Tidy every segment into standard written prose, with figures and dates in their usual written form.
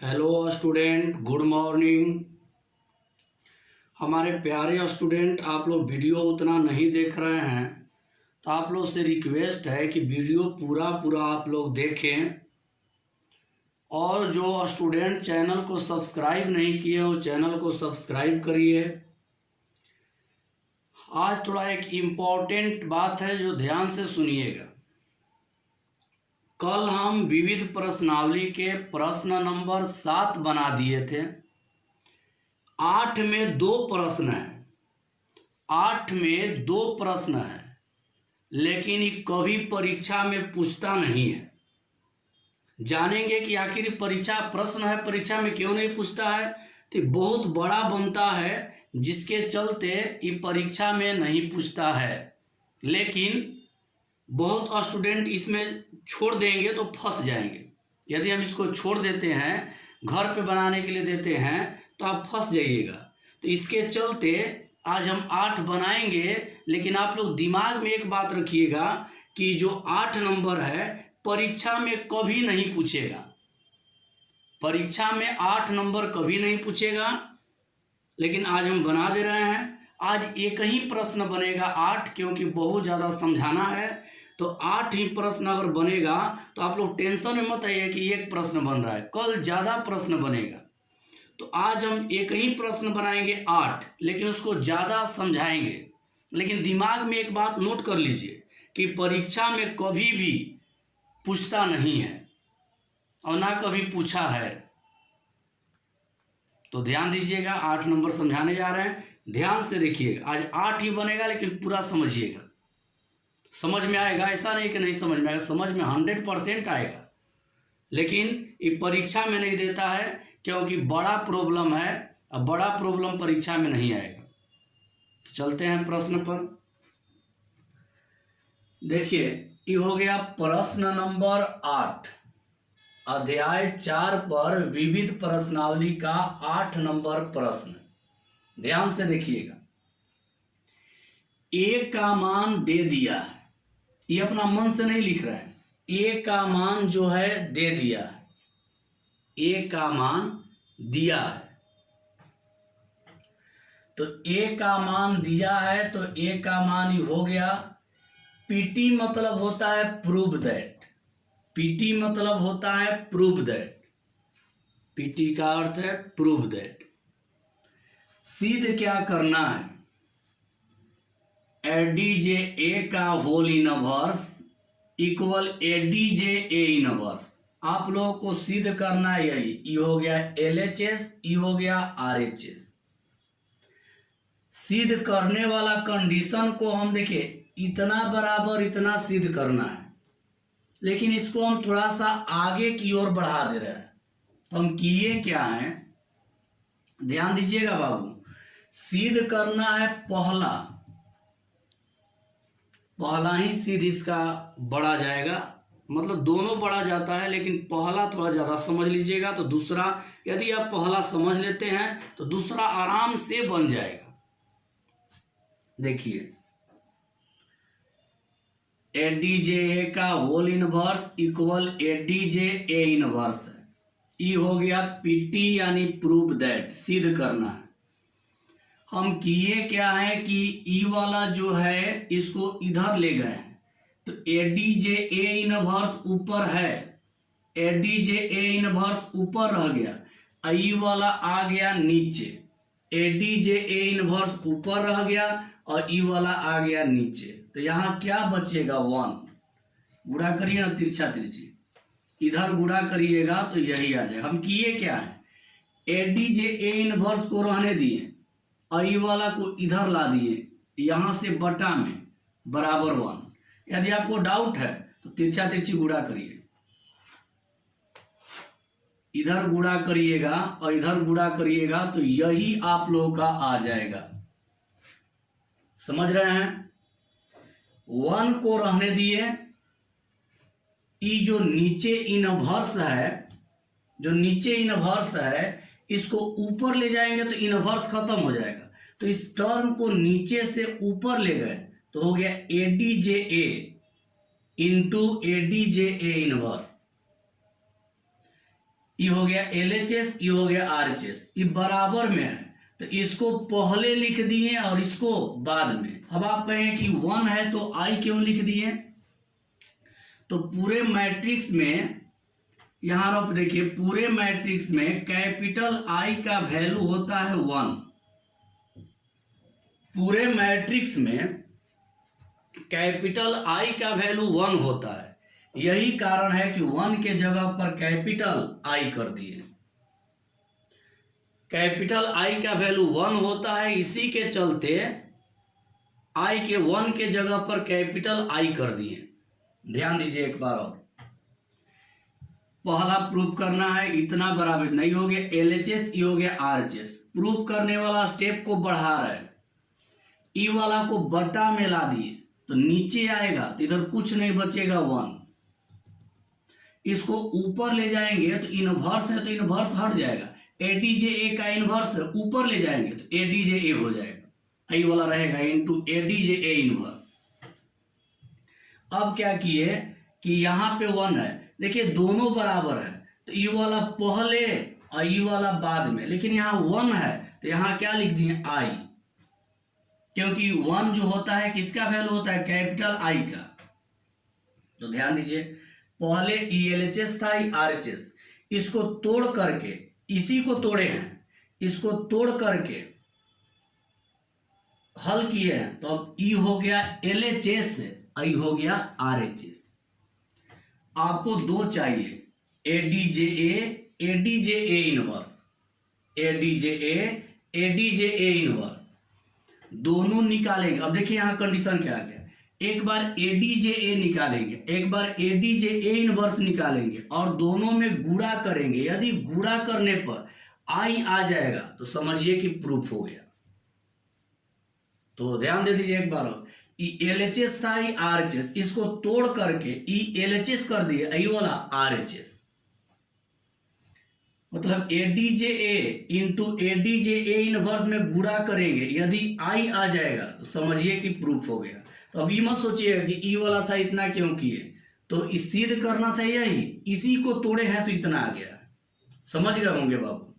Hello student, good morning. हमारे प्यारे student, आप लोग वीडियो उतना नहीं देख रहे हैं तो आप लोग से रिक्वेस्ट है कि वीडियो पूरा पूरा आप लोग देखें। और जो स्टूडेंट चैनल को सब्सक्राइब नहीं किए वो चैनल को सब्सक्राइब करिए। आज थोड़ा एक इम्पॉर्टेंट बात है जो ध्यान से सुनिएगा। कल हम विविध प्रश्नावली के प्रश्न नंबर 7 बना दिए थे। 8 में 2 प्रश्न हैं, 8 में 2 प्रश्न हैं, लेकिन ये कभी परीक्षा में पूछता नहीं है। जानेंगे कि आखिर परीक्षा प्रश्न है, परीक्षा में क्यों नहीं पूछता है। तो बहुत बड़ा बनता है जिसके चलते ये परीक्षा में नहीं पूछता है। लेकिन बहुत स्टूडेंट इसमें छोड़ देंगे तो फंस जाएंगे। यदि हम इसको छोड़ देते हैं, घर पे बनाने के लिए देते हैं, तो आप फंस जाइएगा। तो इसके चलते आज हम 8 बनाएंगे, लेकिन आप लोग दिमाग में एक बात रखिएगा कि जो 8 नंबर है परीक्षा में कभी नहीं पूछेगा। परीक्षा में 8 नंबर कभी नहीं पूछेगा, लेकिन आज हम बना दे रहे हैं। आज एक ही प्रश्न बनेगा 8, क्योंकि बहुत ज़्यादा समझाना है। तो 8 ही प्रश्न अगर बनेगा तो आप लोग टेंशन में मत आइए कि एक प्रश्न बन रहा है, कल ज़्यादा प्रश्न बनेगा। तो आज हम एक ही प्रश्न बनाएंगे 8, लेकिन उसको ज़्यादा समझाएंगे। लेकिन दिमाग में एक बात नोट कर लीजिए कि परीक्षा में कभी भी पूछता नहीं है और ना कभी पूछा है। तो ध्यान दीजिएगा, 8 नंबर समझाने जा रहे हैं, ध्यान से देखिएगा। आज 8 ही बनेगा, लेकिन पूरा समझिएगा, समझ में आएगा। ऐसा नहीं कि नहीं समझ में आएगा, समझ में 100% आएगा। लेकिन ये परीक्षा में नहीं देता है क्योंकि बड़ा प्रॉब्लम है, अब बड़ा प्रॉब्लम परीक्षा में नहीं आएगा। तो चलते हैं प्रश्न पर। देखिए, ये हो गया प्रश्न नंबर 8, अध्याय 4 पर विविध प्रश्नावली का 8 नंबर प्रश्न। ध्यान से देखिएगा। ए का मान दे दिया है, ये अपना मन से नहीं लिख रहे हैं। ए का मान जो है दे दिया है, ए का मान दिया है। तो ए का मान दिया है, तो ए का मान ही हो गया। पीटी मतलब होता है प्रूव दैट, पीटी मतलब होता है प्रूव दैट, पीटी का अर्थ है प्रूव दैट। सिद्ध क्या करना है, एडीजे ए का whole inverse equal ADJ A inverse. आप लोगों को सिद्ध करना है यही। ये हो गया LHS, ये हो गया RHS। सिद्ध करने वाला कंडीशन को हम देखिए, इतना बराबर इतना सिद्ध करना है, लेकिन इसको हम थोड़ा सा आगे की ओर बढ़ा दे रहे हैं। तो हम किए क्या हैं, ध्यान दीजिएगा बाबू। सिद्ध करना है पहला ही सिद्ध इसका बढ़ा जाएगा, मतलब दोनों बढ़ा जाता है, लेकिन पहला थोड़ा ज़्यादा समझ लीजिएगा। तो दूसरा, यदि आप पहला समझ लेते हैं तो दूसरा आराम से बन जाएगा। देखिए, एडीजे का whole inverse equal ADJ A inverse है। ये हो गया पीटी यानी प्रूव दैट, सिद्ध करना है। हम किए क्या है कि ई वाला जो है इसको इधर ले गए हैं, तो एडीजे ए इनवर्स ऊपर है, एडीजे ए इनवर्स ऊपर रह गया, ई वाला आ गया नीचे, एडीजे ए इनवर्स ऊपर रह गया और ई वाला आ गया नीचे। तो यहाँ क्या बचेगा, 1। गुणा करिए ना, तिरछा तिरछी, इधर गुणा करिएगा तो यही आ जाएगा। हम किए क्या है, एडीजे ए इनवर्स को रहने दिए, आई वाला को इधर ला दिए, यहां से बटा में बराबर 1। यदि आपको डाउट है तो तिरछा तिरछी गुणा करिए, इधर गुणा करिएगा और इधर गुणा करिएगा तो यही आप लोगों का आ जाएगा। समझ रहे हैं। 1 को रहने दिए, ये जो नीचे इनवर्स है, जो नीचे इनवर्स है इसको ऊपर ले जाएंगे तो इनवर्स खत्म हो जाएगा। तो इस टर्म को नीचे से ऊपर ले गए तो हो गया ADJ A into ADJ A inverse. ये हो गया LHS, ये हो गया RHS, ये बराबर में है तो इसको पहले लिख दिए और इसको बाद में। अब आप कहें कि 1 है तो I क्यों लिख दिए? तो पूरे मैट्रिक्स में यहां आप देखिए, पूरे मैट्रिक्स में कैपिटल I का वैल्यू होता है 1। पूरे मैट्रिक्स में कैपिटल I का वैल्यू 1 होता है। यही कारण है कि 1 के जगह पर कैपिटल I कर दिए। कैपिटल I का वैल्यू 1 होता है, इसी के चलते I के 1 के जगह पर कैपिटल I कर दिए। ध्यान दीजिए एक बार और, पहला प्रूफ करना है, इतना बराबर नहीं हो गया LHS, ये हो गया RHS। प्रूफ करने वाला स्टेप को बढ़ा रहा है, ई वाला को बटा में ला दिए तो नीचे आएगा तो इधर कुछ नहीं बचेगा 1। इसको ऊपर ले जाएंगे तो इनवर्स है तो इनवर्स हट जाएगा। ADJA का इनवर्स है, ऊपर ले जाएंगे तो ADJA हो जाएगा, ई वाला रहेगा इनटू ADJA इनवर्स। अब क्या किए कि यहाँ पे 1 है, देखिए दोनों बराबर है तो ई वाला पहले और ई वाला बाद में, लेकिन यहाँ 1 है तो यहाँ क्या लिख दिए I, क्योंकि 1 जो होता है किसका वैल्यू होता है? कैपिटल I का। तो ध्यान दीजिए, पहले LHS था, RHS, इसको तोड़ करके, इसी को तोड़े हैं, इसको तोड़ करके हल किए हैं तो अब ई हो गया LHS, आई हो गया RHS। आपको 2 चाहिए, ADJA इनवर्स, ADJA इनवर्स, दोनों निकालेंगे। अब देखिए यहाँ कंडीशन क्या आ गया, एक बार ADJA निकालेंगे, एक बार ADJA इनवर्स निकालेंगे और दोनों में गुणा करेंगे। यदि गुणा करने पर I आ जाएगा तो समझिए कि प्रूफ हो गया। तो ध्यान दे दीजिए एक बार और, LHS था RHS, इसको तोड़ करके LHS कर दिए, आई वाला RHS, मतलब ADJA इंटू ADJA इनवर्स में गुणा करेंगे, यदि I आ जाएगा तो समझिए कि प्रूफ हो गया। तो अब ये मत सोचिएगा कि ई वाला था इतना क्यों किए, तो इस सिद्ध करना था यही, इसी को तोड़े हैं तो इतना आ गया। समझ गए होंगे बाबू?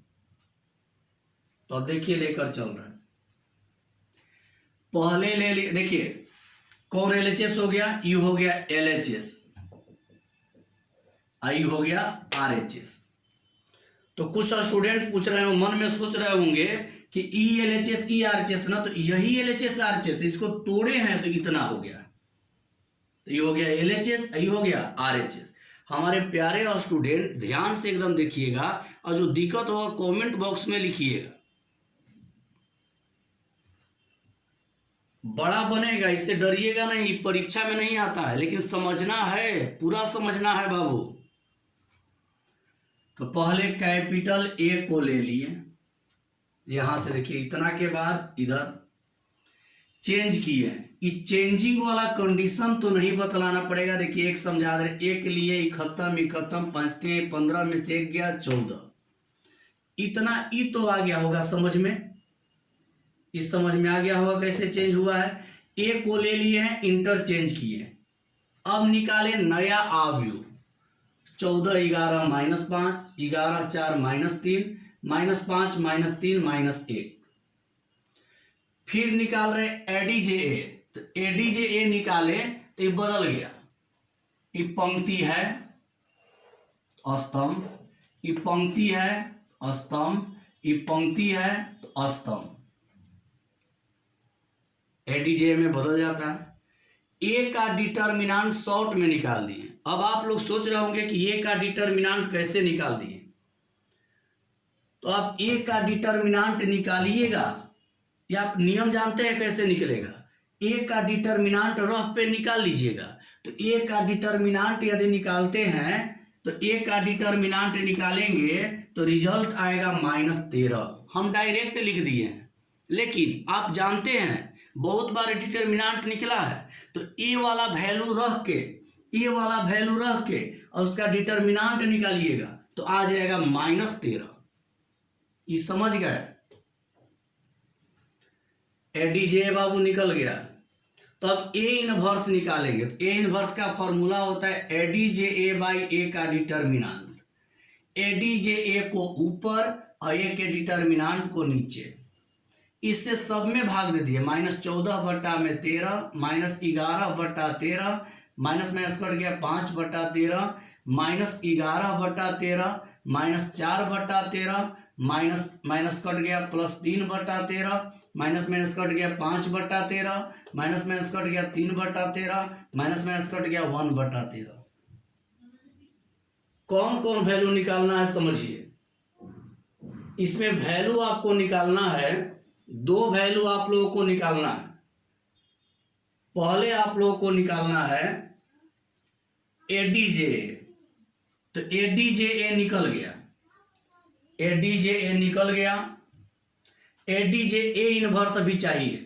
तो अब देखिए लेकर चल रहा है, पहले ले लिए, देखिए कौन LHS हो गया, ई हो गया LHS, आई हो गया RHS। तो कुछ स्टूडेंट पूछ रहे हो, मन में सोच रहे होंगे कि LHS RHS ना, तो यही LHS RHS, इसको तोड़े हैं तो इतना हो गया, तो ये हो गया LHS, ये हो गया RHS। हमारे प्यारे और स्टूडेंट ध्यान से एकदम देखिएगा और जो दिक्कत होगा कमेंट बॉक्स में लिखिएगा। बड़ा बनेगा, इससे डरिएगा नहीं, परीक्षा में नहीं आता है, लेकिन समझना है, पूरा समझना है बाबू। तो पहले कैपिटल A को ले लिए, यहां से देखिए इतना के बाद इधर चेंज किए। इस चेंजिंग वाला कंडीशन तो नहीं बतलाना पड़ेगा, देखिए एक समझा दे, एक लिए खत्म, 5 15 में से 1 गया 14, इतना ई तो आ गया होगा समझ में, इस समझ में आ गया होगा कैसे चेंज हुआ है। A को ले लिए हैं, इंटरचेंज किए, अब निकाले नया आव्यूह, 14 11 -5, 11 4 -3, -5 -3 -1। फिर निकाल रहे ADJA, तो ADJA निकाले तो ये बदल गया, ये पंक्ति है स्तंभ, ये पंक्ति है स्तंभ, ये पंक्ति है तो स्तंभ, ADJA में बदल जाता है। A का डिटर्मिनांट शॉर्ट में निकाल दिए। अब आप लोग सोच रहे होंगे कि A का डिटर्मिनांट कैसे निकाल दिए, तो आप A का डिटर्मिनांट निकालिएगा, या आप नियम जानते हैं कैसे निकलेगा। A का डिटर्मिनांट रफ पे निकाल लीजिएगा, तो A का डिटर्मिनांट यदि निकालते हैं तो A का डिटर्मिनांट निकालेंगे तो रिजल्ट आएगा -13। हम डायरेक्ट लिख दिए हैं, लेकिन आप जानते हैं बहुत बार डिटर्मिनांट निकला है, तो A वाला वैल्यू रख के, A वाला वैल्यू रख के और उसका डिटर्मिनांट निकालिएगा तो आ जाएगा -13। ये समझ गए? ADJA बाबू निकल गया, तो अब A इनवर्स निकालेंगे, तो A इनवर्स का फॉर्मूला होता है ADJA बाई A का डिटर्मिनांट। ADJA को ऊपर और A के डिटर्मिनांट को नीचे। इससे सब में भाग दे दिए, -14/13 -11/13 माइनस माइनस कट गया 5/13 -11/13 -4/13 माइनस माइनस कट गया +3/13 माइनस माइनस कट गया 5/13 माइनस माइनस कट गया 3/13 माइनस माइनस कट गया 1/13। कौन कौन वैल्यू निकालना है समझिए। इसमें वैल्यू आपको निकालना है, 2 वैल्यू आप लोगों को निकालना है। पहले आप लोगों को निकालना है ADJA, तो ADJA निकल गया, ADJA निकल गया। ADJA इनवर्स अभी चाहिए,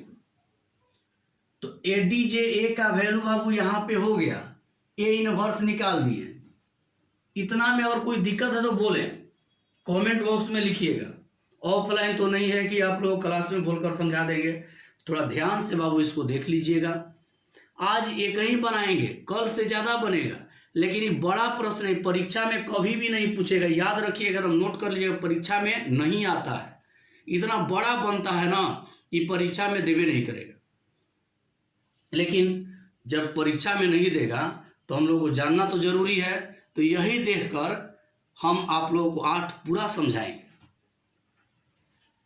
तो ADJA का वैल्यू बाबू यहां पे हो गया, A इनवर्स निकाल दिए। इतना में और कोई दिक्कत है तो बोले, कमेंट बॉक्स में लिखिएगा। ऑफलाइन तो नहीं है कि आप लोग क्लास में बोलकर समझा देंगे, थोड़ा ध्यान से बाबू इसको देख लीजिएगा। आज एक ही बनाएंगे, कल से ज़्यादा बनेगा, लेकिन ये बड़ा प्रश्न है, परीक्षा में कभी भी नहीं पूछेगा, याद रखिएगा, तो नोट कर लीजिएगा, परीक्षा में नहीं आता है। इतना बड़ा बनता है ना कि परीक्षा में देवे नहीं करेगा। लेकिन जब परीक्षा में नहीं देगा तो हम लोग को जानना तो जरूरी है, तो यही देखकर हम आप लोगों को 8 पूरा समझाएंगे।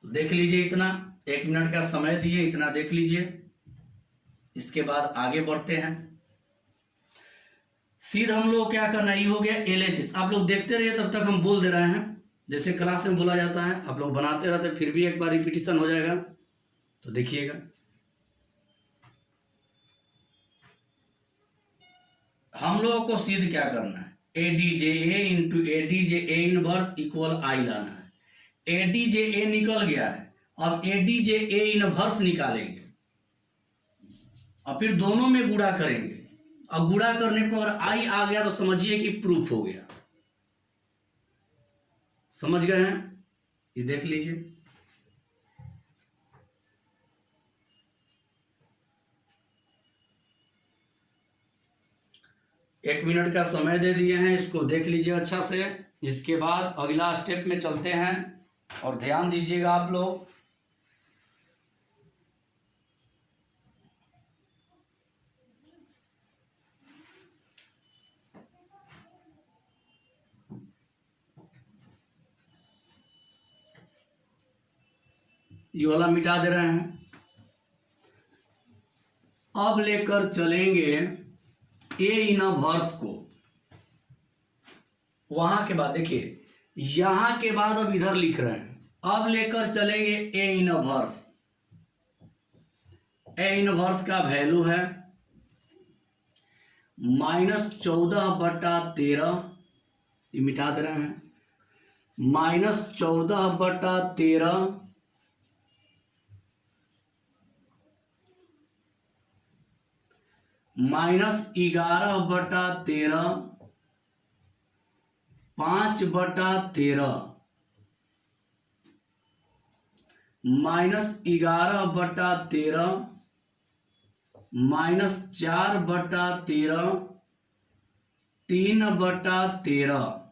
तो देख लीजिए, इतना 1 मिनट का समय दिए, इतना देख लीजिए। इसके बाद आगे बढ़ते हैं। सीधा हम लोग क्या करना है, ये हो गया LHS। आप लोग देखते रहिए, तब तक हम बोल दे रहे हैं जैसे क्लास में बोला जाता है। आप लोग बनाते रहते, फिर भी एक बार रिपीटिशन हो जाएगा, तो देखिएगा। हम लोगों को सीध क्या करना है, ADJA into ADJA inverse equal I लाना है। ADJA निकल गया है, अब ADJA इनवर्स निकालेंगे और फिर दोनों में गुणा करेंगे, और गुणा करने पर I आ गया तो समझिए कि प्रूफ हो गया। समझ गए हैं? ये देख लीजिए। एक मिनट का समय दे दिए हैं, इसको देख लीजिए अच्छा से। इसके बाद अगला स्टेप में चलते हैं, और ध्यान दीजिएगा आप लोग। ये वाला मिटा दे रहे हैं। अब लेकर चलेंगे A इनवर्स को। वहां के बाद देखिए, यहां के बाद अब इधर लिख रहे हैं, अब लेकर चलेंगे A इनवर्स। A इनवर्स का वैल्यू है -14/13, ये मिटा दे रहे हैं, -14/13 -11/13 5/13 -11/13 -4/13 3/13।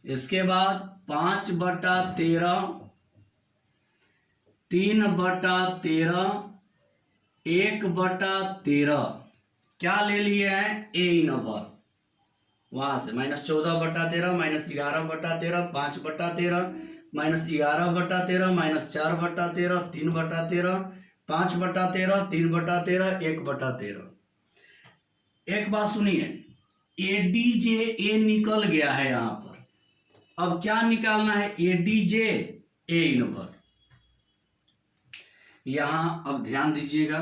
इसके बाद 5/13 3/13 1/13 क्या ले लिए हैं, A इनवर्स। वहां से -14/13 -11/13 5/13 -11/13 -4/13 3/13 5/13 3/13 1/13। एक बात सुनिए, ADJA निकल गया है यहां पर। अब क्या निकालना है, ADJA इनवर्स। यहां अब ध्यान दीजिएगा,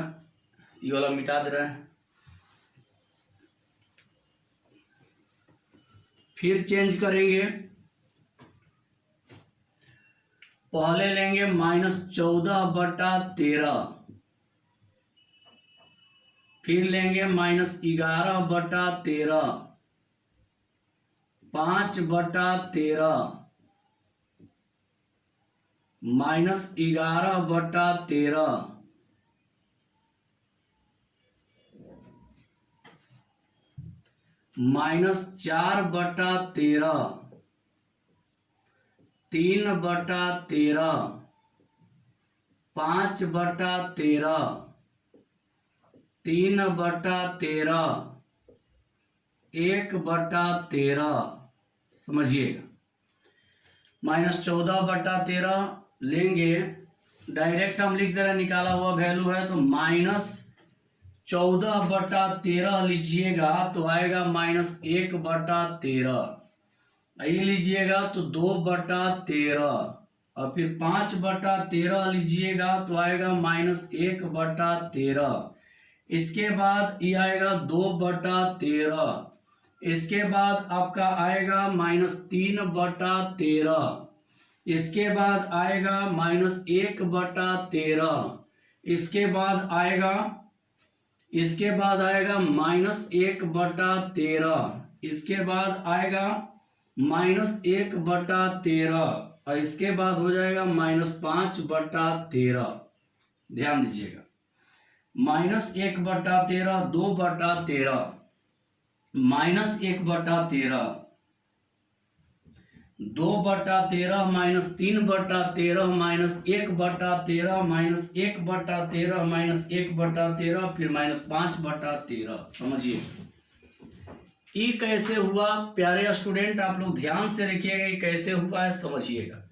ये वाला मिटा दे रहा है, फिर चेंज करेंगे। पहले लेंगे -14/13, फिर लेंगे -11/13 5/13 -11/13 5/13 -4/13, 3/13, 5/13, 3/13, 1/13। समझिएगा, -14/13 लेंगे, डायरेक्ट हम लिख दे रहे हैं, निकाला हुआ वैल्यू है, तो -14/13 लीजिएगा तो आएगा -1/13। यही लीजिएगा तो 2/13, और फिर 5/13 लीजिएगा तो आएगा -1/13। इसके बाद ये आएगा 2/13। इसके बाद आपका आएगा -3/13। इसके बाद आएगा -1/13। इसके बाद आएगा -1/13। इसके बाद आएगा -1/13, और इसके बाद हो जाएगा -5/13। ध्यान दीजिएगा, -1/13, 2/13, -1/13, 2/13, -3/13, -1/13, -1/13, -1/13, फिर -5/13। समझिए ये कैसे हुआ प्यारे स्टूडेंट, आप लोग ध्यान से देखिएगा ये कैसे हुआ है, समझिएगा।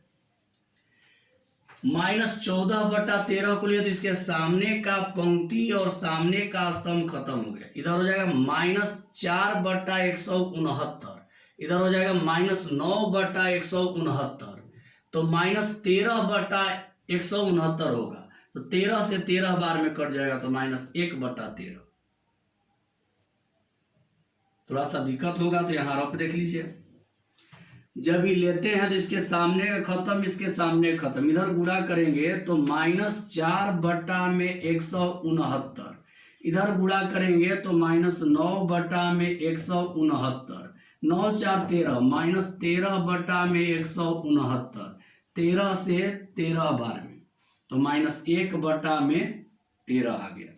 -14/13 को लिए तो इसके सामने का पंक्ति और सामने का स्तंभ खत्म हो गया, इधर हो जाएगा -4/169, इधर हो जाएगा -9/169, तो -13/169 होगा, तो 13 से 13 बार में कट जाएगा, तो -1/13। थोड़ा सा दिक्कत होगा तो यहाँ रफ देख लीजिए। जब ये लेते हैं तो इसके सामने का खत्म, इसके सामने का खत्म, इधर गुणा करेंगे तो -4/169, इधर गुणा करेंगे तो -9/169, 9 4 13, -13/169, 13 से 13 बार में, तो -1/13 आ गया।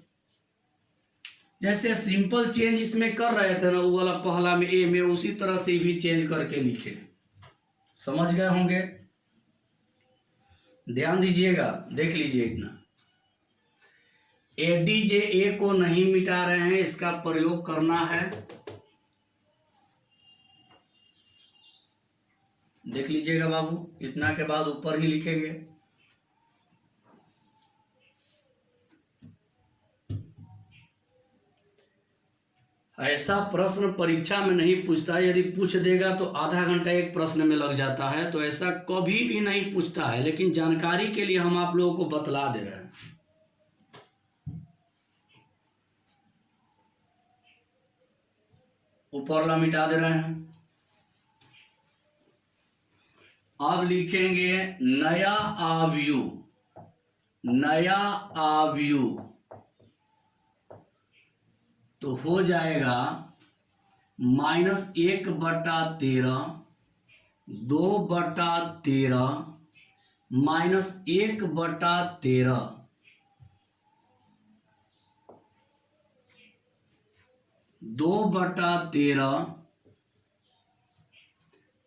जैसे सिंपल चेंज इसमें कर रहे थे ना, वो वाला पहला में ए में, उसी तरह से भी चेंज करके लिखे। समझ गए होंगे, ध्यान दीजिएगा, देख लीजिए इतना। एडीजे ए को नहीं मिटा रहे हैं, इसका प्रयोग करना है। देख लीजिएगा बाबू, इतना के बाद ऊपर ही लिखेंगे। ऐसा प्रश्न परीक्षा में नहीं पूछता, यदि पूछ देगा तो आधा घंटा एक प्रश्न में लग जाता है, तो ऐसा कभी भी नहीं पूछता है, लेकिन जानकारी के लिए हम आप लोगों को बतला दे रहे हैं। ऊपर ला मिटा दे रहे हैं। अब लिखेंगे नया आव्यूह, नया आव्यूह, तो हो जाएगा -1/13, 2/13, -1/13, 2/13,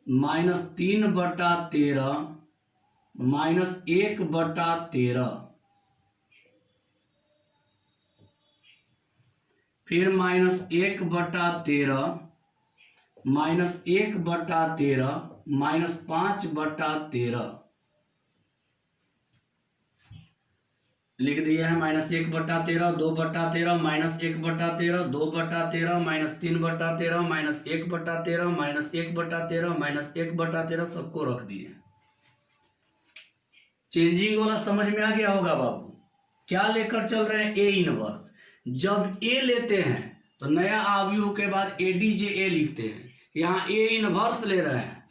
-3/13, -1/13, फिर -1/13, -1/13, -5/13 लिख दिया है। -1/13, 2/13, -1/13, 2/13, -3/13, -1/13, -1/13, -1/13 सबको रख दिए। चेंजिंग वाला समझ में आ गया होगा बाबू। क्या लेकर चल रहे हैं? A inverse. जब ए लेते हैं तो नया आव्यूह के बाद एडीजे ए लिखते हैं, यहाँ ए इनवर्स ले रहे हैं,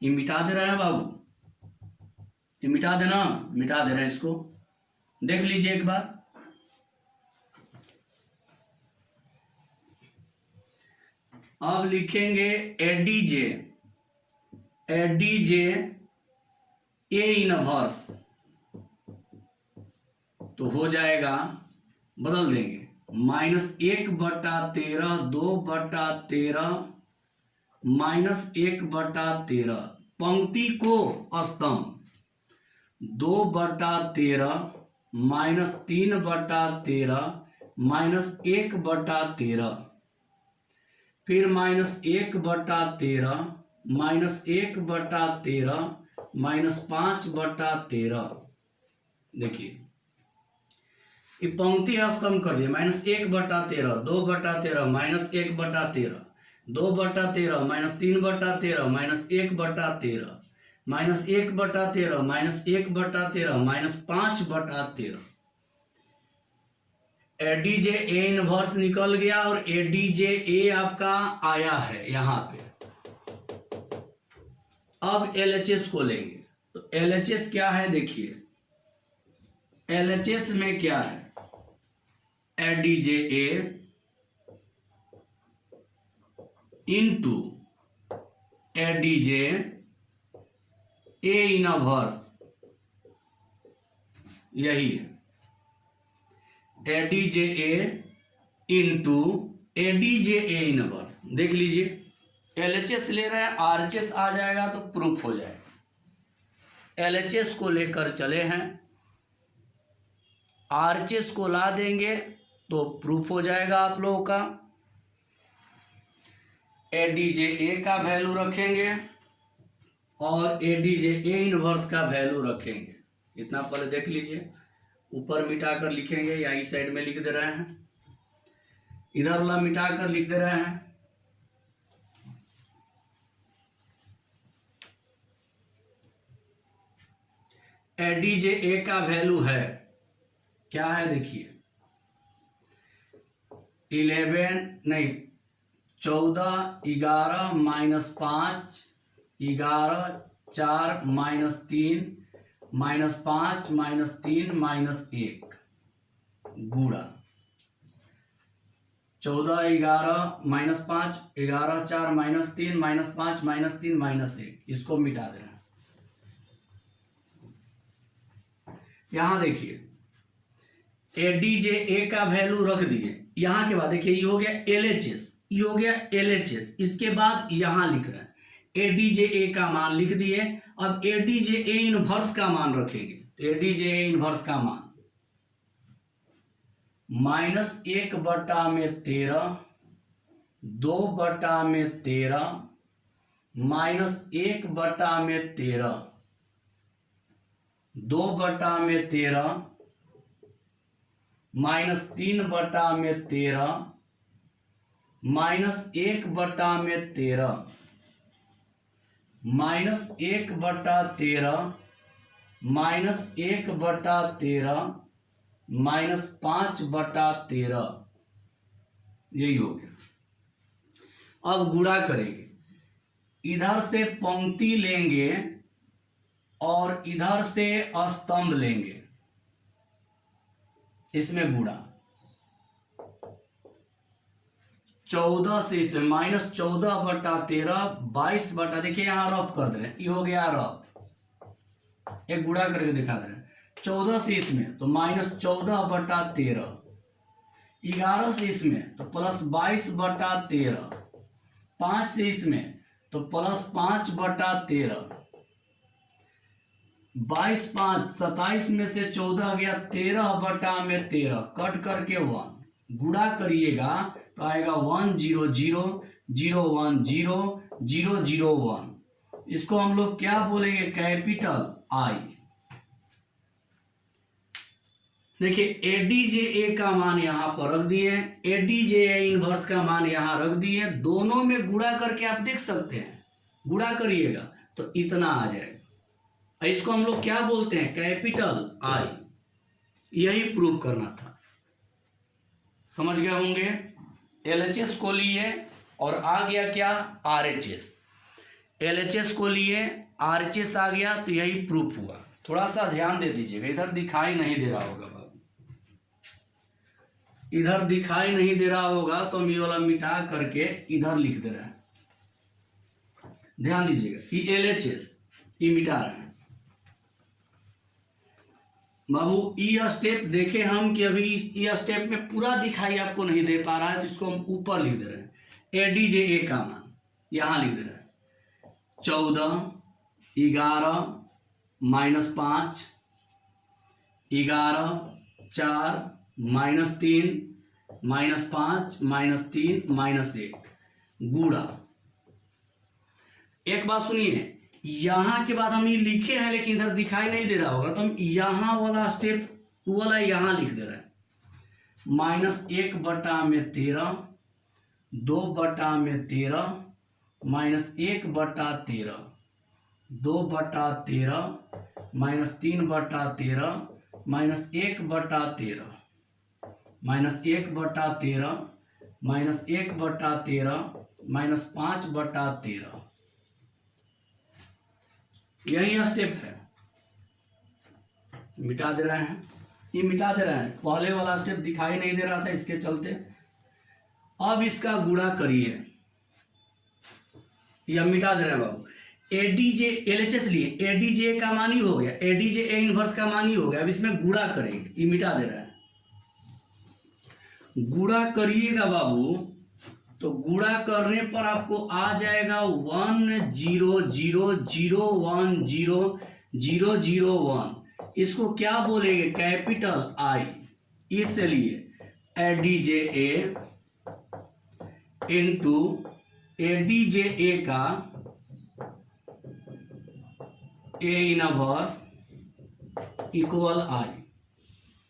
ये मिटा दे रहे हैं बाबू, ये मिटा देना, मिटा दे रहे हैं इसको, देख लीजिए एक बार। अब लिखेंगे एडीजे, एडीजे ए इनवर्स, तो हो जाएगा, बदल देंगे -1/13, 2/13 -1/13। पंक्ति को स्तंभ 2/13 -3/13 -1/13, फिर -1/13 -1/13 -5/13। देखिए ये पंक्ति स्तंभ कर दिए। -1/13, 2/13 -1/13, 2/13 -3/13 -1/13 -1/13 -1/13 -5/13। एडीजे ए इनवर्स निकल गया और एडीजे ए आपका आया है यहां पे। अब एलएचएस को लेंगे तो एलएचएस क्या है देखिए, एलएचएस में क्या है, ADJ A into ADJ A inverse, यही है ADJ A into ADJ A inverse. देख लीजिए एलएचएस ले रहे हैं, आरएचएस आ जाएगा तो प्रूफ हो जाएगा। एलएचएस को लेकर चले हैं, आरएचएस को ला देंगे तो प्रूफ हो जाएगा आप लोगों का। एडीजे ए का वैल्यू रखेंगे और एडीजे ए इनवर्स का वैल्यू रखेंगे। इतना पहले देख लीजिए, ऊपर मिटा कर लिखेंगे या इस साइड में लिख दे रहे हैं, इधर वाला मिटा कर लिख दे रहे हैं। एडीजे ए का वैल्यू है क्या है देखिए, 14 11 -5 11 4 -3 -5 -3 -1 गुणा 14 11 -5 11 4 -3 -5 -3 -1। इसको मिटा दे रहे हैं। यहां देखिए एडीजे ए का वैल्यू रख दिए, यहां के बाद देखिए ये हो गया एलएचएस, ये हो गया एलएचएस। इसके बाद यहां लिख रहे हैं एडीजे ए का मान लिख दिए। अब एडीजे ए इनवर्स का मान रखेंगे तो एडीजे ए इनवर्स का मान -1/13 2/13 -1/13 2/13 -3/13 -1/13 -1/13 -1/13 -5/13, यही हो गया। अब गुणा करेंगे, इधर से पंक्ति लेंगे और इधर से स्तंभ लेंगे, इसमें गुणा 14 से इसमें -14/13 22 देखिए यहां रफ कर दे रहे हैं, ये हो गया रफ, एक गुणा करके दिखा दे रहे हैं। 14 से इसमें तो -14/13, 11 से इसमें तो +22/13, 5 से इसमें तो +5/13, 22 5 27 में से 14 गया 13/13, कट करके 1 गुणा करिएगा तो आएगा 1 0 0 0 1 0 0 0 1। इसको हम लोग क्या बोलेंगे, कैपिटल आई। देखिए एडीजे ए का मान यहां पर रख दिए, एडीजे ए इनवर्स का मान यहां रख दिए, दोनों में गुणा करके आप देख सकते हैं, गुणा करिएगा तो इतना आ जाएगा। इसको हम लोग क्या बोलते हैं, कैपिटल आई। यही प्रूव करना था, समझ गए होंगे। एलएचएस को लिए और आ गया क्या, आरएचएस। एलएचएस को लिए आरएचएस आ गया तो यही प्रूफ हुआ। थोड़ा सा ध्यान दे दीजिएगा, इधर दिखाई नहीं दे रहा होगा, इधर दिखाई नहीं दे रहा होगा तो हम ये वाला मिटा करके इधर लिख दे रहे हैं। ध्यान दीजिएगा, ये एलएचएस ये मिटा रहे हैं। बाबू ई स्टेप देखे हम कि अभी इस ई स्टेप में पूरा दिखाई आपको नहीं दे पा रहा है, तो इसको हम ऊपर लिख दे रहे हैं। ADJA का मान यहाँ लिख दे रहे हैं 14, 11, -5, 11, 4, -3, -5, -3, -1 गुणा। एक बात सुनिए, यहाँ के बाद हम ये लिखे हैं लेकिन इधर दिखाई नहीं दे रहा होगा, तो हम यहाँ वाला स्टेप वाला यहाँ लिख दे रहे हैं। -1/13, 2/13, -1/13, 2/13, -3/13, -1/13, -1/13, -1/13, -5/13। यही स्टेप है। मिटा दे रहे हैं, ये मिटा दे रहे हैं। पहले वाला स्टेप दिखाई नहीं दे रहा था, इसके चलते। अब इसका गुणा करिए, या मिटा दे रहे हैं बाबू। ADJ LHS लिए ADJ का मान ही हो गया, ADJ A इनवर्स का मान ही हो गया। अब इसमें गुणा करेंगे, ये मिटा दे रहा है। गुणा करिएगा बाबू, तो गुणा करने पर आपको आ जाएगा 10000100001। इसको क्या बोलेंगे? Capital I। इसलिए ADJA इंटू ADJA का A इनवर्स इक्वल I,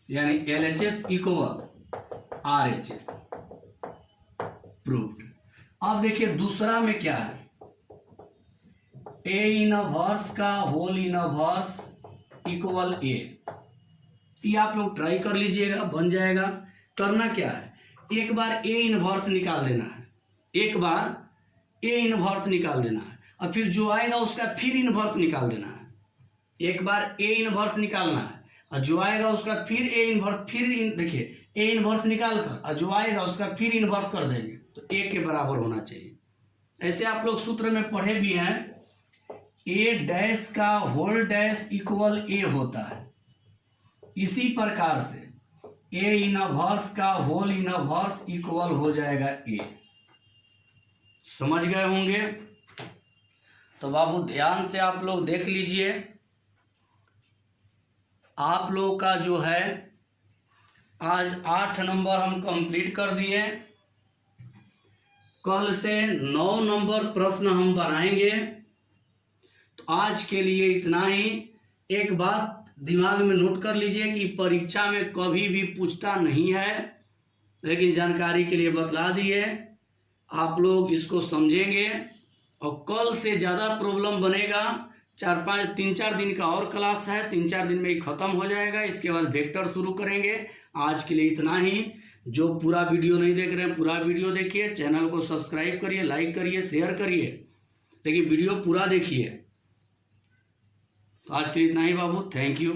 यानी LHS इक्वल RHS। प्रूव्ड। अब देखिए दूसरा में क्या है, A इनवर्स का होल इनवर्स इक्वल A। ये आप लोग ट्राई कर लीजिएगा, बन जाएगा। करना क्या है, एक बार A इनवर्स निकाल देना है, एक बार A इनवर्स निकाल देना है, और फिर जो आएगा उसका फिर इनवर्स निकाल देना है। एक बार A इनवर्स निकालना है, और जो आएगा उसका फिर A इनवर्स, फिर देखिए A इनवर्स निकाल कर और जो आएगा उसका फिर इनवर्स कर देंगे, तो A के बराबर होना चाहिए। ऐसे आप लोग सूत्र में पढ़े भी हैं, A डैश का होल डैश इक्वल A होता है। इसी प्रकार से A इनवर्स का होल इनवर्स इक्वल हो जाएगा A। समझ गए होंगे? तो बाबू ध्यान से आप लोग देख लीजिए। आप लोग का जो है आज 8 नंबर हम कंप्लीट कर दिए। कल से 9 नंबर प्रश्न हम बनाएंगे। तो आज के लिए इतना ही। एक बात दिमाग में नोट कर लीजिए कि परीक्षा में कभी भी पूछता नहीं है, लेकिन जानकारी के लिए बतला दिए। आप लोग इसको समझेंगे और कल से ज़्यादा प्रॉब्लम बनेगा। 3-4 दिन का और क्लास है, 3-4 दिन में ही ख़त्म हो जाएगा। इसके बाद वेक्टर शुरू करेंगे। आज के लिए इतना ही। जो पूरा वीडियो नहीं देख रहे हैं, पूरा वीडियो देखिए, चैनल को सब्सक्राइब करिए, लाइक करिए, शेयर करिए, लेकिन वीडियो पूरा देखिए। तो आज के लिए इतना ही बाबू, थैंक यू।